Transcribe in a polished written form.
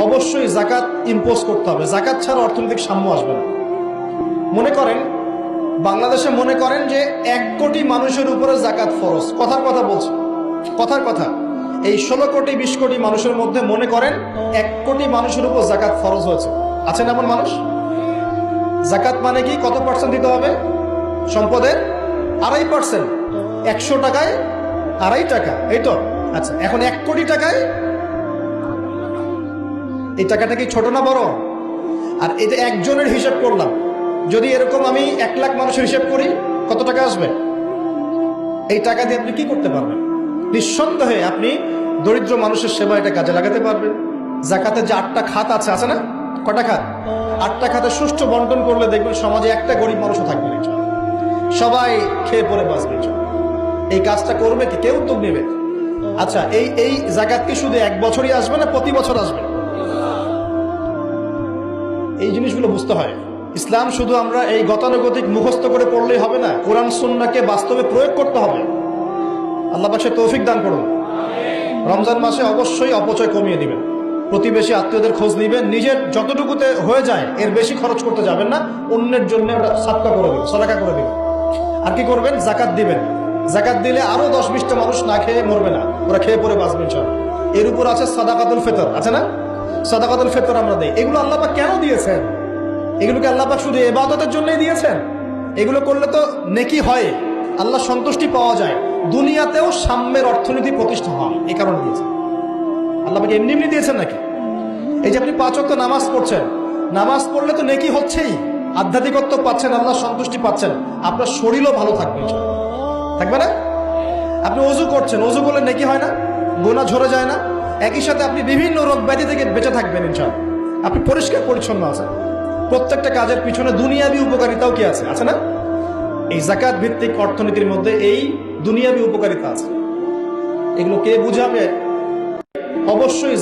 অবশ্যই জাকাত ইম্পোজ করতে হবে। জাকাত ছাড়া অর্থনৈতিক সাম্য আসবে না। মনে করেন বাংলাদেশে মনে করেন যে 1 কোটি মানুষের উপরে জাকাত ফরজ। কথার কথা বলছি, কথার কথা। এই 16 কোটি 20 কোটি মানুষের মধ্যে মনে করেন 1 কোটি মানুষের উপর জাকাত ফরজ হয়েছে। আছেন এমন মানুষ? জাকাত মানে কি? কত পার্সেন্ট দিতে হবে সম্পদের? 2.5%। 100 টাকায় 2.5 টাকা, এই তো। আচ্ছা, এখন 1 কোটি টাকায় এই টাকাটা কি ছোট না বড়? আর এটা একজনের হিসাব করলাম, যদি এরকম আমি 1 লাখ মানুষের হিসাব করি কত টাকা আসবে? এই টাকা দিয়ে আপনি কি করতে পারবেন? নিঃসন্দেহে আপনি দরিদ্র মানুষের সেবা এটা কাজে লাগাতে পারবেন। জাকাতের যে 8টা খাত আছে, আছে না? কটা খাত? 8টা খাতে সুষ্ঠু বন্টন করলে দেখবেন সমাজে একটা গরিব মানুষও থাকবে না, সবাই খেয়ে পরে বাঁচবে। এই কাজটা করবে কি? কেউ উদ্যোগ নেবে? আচ্ছা, এই জাকাত কি শুধু 1 বছরই আসবে না প্রতি বছর আসবে? এই জিনিসগুলো বুঝতে হয়। ইসলাম শুধু আমরা এই গতানুগতিক মুখস্থ করে পড়লেই হবে না, কোরআন সুন্নাহকে বাস্তবে প্রয়োগ করতে হবে। আল্লাহ পাক তৌফিক দান করুন। রমজান মাসে অবশ্যই অপচয় কমিয়ে দিবেন, প্রতিবেশী আত্মীয়দের খোঁজ নিবেন, নিজের যতটুকুতে হয়ে যায় এর বেশি খরচ করতে যাবেন না, অন্যের জন্য ওটা সাদকা করে দিবেন, সদকা করে দিবেন। আর কি করবেন? জাকাত দিবেন। জাকাত দিলে আরো 10-20টা মানুষ না খেয়ে মরবে না, ওরা খেয়ে পরে বাঁচবে ইনশাআল্লাহ। এর উপর আছে সাদাকাতুল ফিতর, আছে না? সাদাকাতুল ফিতর আমরা দেই। এগুলো আল্লাহ পাক কেন দিয়েছেন? এগুলোকে আল্লাহ পাক শুধু ইবাদতের জন্যই দিয়েছেন? এগুলো করলে তো নেকি হয়, আল্লাহ সন্তুষ্টি পাওয়া যায়, দুনিয়াতেও সাম্যের অর্থনীতি প্রতিষ্ঠা হয়, এই কারণে দিয়েছেন। আল্লাহ পাক এমনি এমনি দিয়েছেন নাকি? এই যে আপনি 5 ওয়াক্ত নামাজ পড়ছেন, নামাজ পড়লে তো নেকি হচ্ছেই, আধ্যাত্মিকত্ব পাচ্ছেন, আল্লাহ সন্তুষ্টি পাচ্ছেন, আপনার শরীরও ভালো থাকবে, থাকবে না? আপনি ওযু করছেন, ওযু করলে নেকি হয় না? গুনাহ ঝরে যায় না? একই সাথে আপনি বিভিন্ন রোগ ব্যাধি থেকে বেঁচে থাকবেন ইনশাআল্লাহ। আপনি পরিষ্কার পরিচ্ছন্ন আছেন। প্রত্যেকটা কাজের পিছনে দুনিয়াবি উপকারিতাও কি আছে? আছে না? এই যাকাত ভিত্তিক অর্থনীতির মধ্যে এই দুনিয়াবি উপকারিতা আছে। এগুলো কে বুঝাবে? অবশ্যই